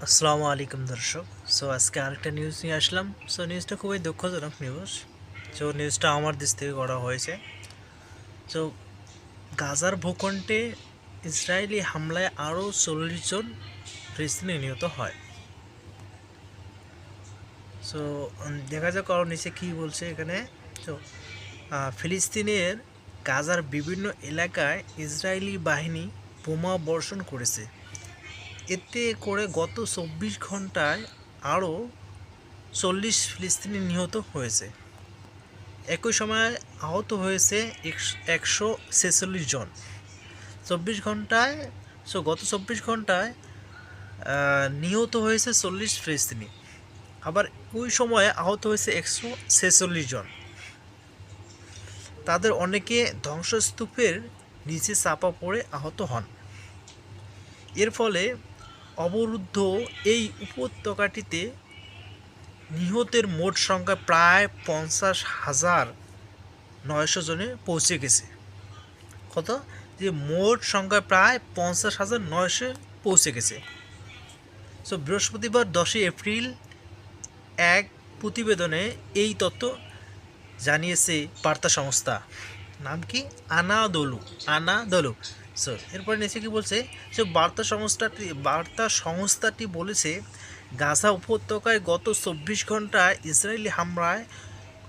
আসসালামু আলাইকুম দর্শক। সো আজকে আরেকটা নিউজ নিয়ে আসলাম। সো নিউজটা খুবই দুঃখজনক নিউজ। সো নিউজটা আমার দেশ থেকে করা হয়েছে। সো গাজার ভূখণ্ডে ইসরায়েলি হামলায় আরও 40 জন ফিলিস্তিনি নিহত হয়। সো দেখা যাক আরও নিচে কী বলছে এখানে। তো ফিলিস্তিনের গাজার বিভিন্ন এলাকায় ইসরায়েলি বাহিনী বোমা বর্ষণ করেছে। এতে করে গত 24 ঘন্টায় আরও 40 ফিলিস্তিনি নিহত হয়েছে। একই সময় আহত হয়েছে 146 জন। 24 ঘন্টায় গত 24 ঘন্টায় নিহত হয়েছে 40 ফিলিস্তিনি। আবার ওই সময়ে আহত হয়েছে 146 জন। তাদের অনেকে ধ্বংসস্তূপের নিচে চাপা পড়ে আহত হন। এর ফলে অবরুদ্ধ এই উপত্যকাটিতে নিহতের মোট সংখ্যা প্রায় 50,900 জনে পৌঁছে গেছে। কত? যে মোট সংখ্যা প্রায় 50,900 পৌঁছে গেছে। সো বৃহস্পতিবার 10 এপ্রিল এক প্রতিবেদনে এই তথ্য জানিয়েছে বার্তা সংস্থা। নাম কি? আনাদলু। সো এরপরে নিচে কি বলছে? যে বার্তা সংস্থাটি বলেছে গাজা উপত্যকায় গত 24 ঘন্টায় ইসরায়েলি হামলায়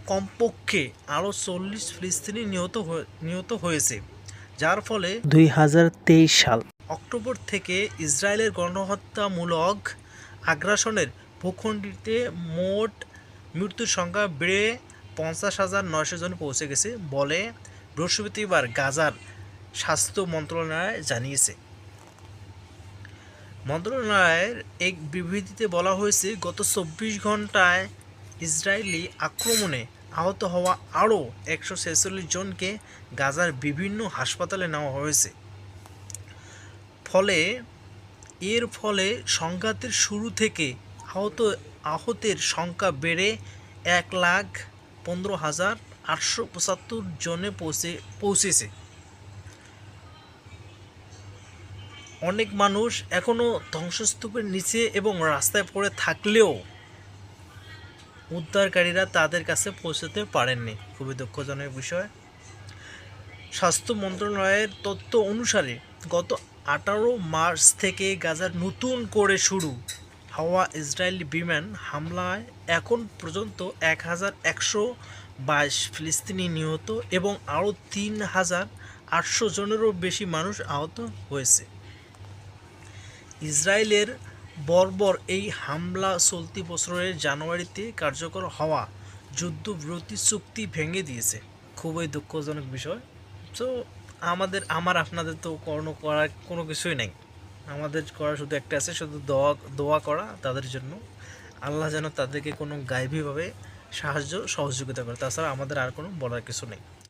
কমপক্ষে আরও 40 ফিলিস্তিনি নিহত হয়েছে, যার ফলে 2023 সাল অক্টোবর থেকে ইসরায়েলের গণহত্যামূলক আগ্রাসনের ভূখণ্ডটিতে মোট মৃত্যুর সংখ্যা বেড়ে 50,900 জনে পৌঁছে গেছে বলে বৃহস্পতিবার গাজার স্বাস্থ্য মন্ত্রণালয় জানিয়েছে। মন্ত্রণালয়ের এক বিবৃতিতে বলা হয়েছে, গত 24 ঘন্টায় ইসরায়েলি আক্রমণে আহত হওয়া আরও 146 জনকে গাজার বিভিন্ন হাসপাতালে নেওয়া হয়েছে। এর ফলে সংঘাতের শুরু থেকে আহতের সংখ্যা বেড়ে 1,15,875 জনে পৌঁছেছে। অনেক মানুষ এখনও ধ্বংসস্তূপের নিচে এবং রাস্তায় পড়ে থাকলেও উদ্ধারকারীরা তাদের কাছে পৌঁছতে পারেননি। খুবই দুঃখজনক বিষয়। স্বাস্থ্য মন্ত্রণালয়ের তথ্য অনুসারে গত 18 মার্চ থেকে গাজার নতুন করে শুরু হওয়া ইসরায়েলি বিমান হামলায় এখন পর্যন্ত 1,122 ফিলিস্তিনি নিহত এবং আরও 3,800 জনেরও বেশি মানুষ আহত হয়েছে। ইসরায়েলের বর্বর এই হামলা চলতি বছরের জানুয়ারিতে কার্যকর হওয়া যুদ্ধবিরতি চুক্তি ভেঙে দিয়েছে। খুবই দুঃখজনক বিষয়। তো আমার আপনাদের তো করার কোনো কিছুই নেই। আমাদের করা শুধু একটা আছে, শুধু দোয়া করা তাদের জন্য। আল্লাহ যেন তাদেরকে কোনো গায়েবীভাবে সহযোগিতা করে। তাছাড়া আমাদের আর কোনো বলার কিছু নেই।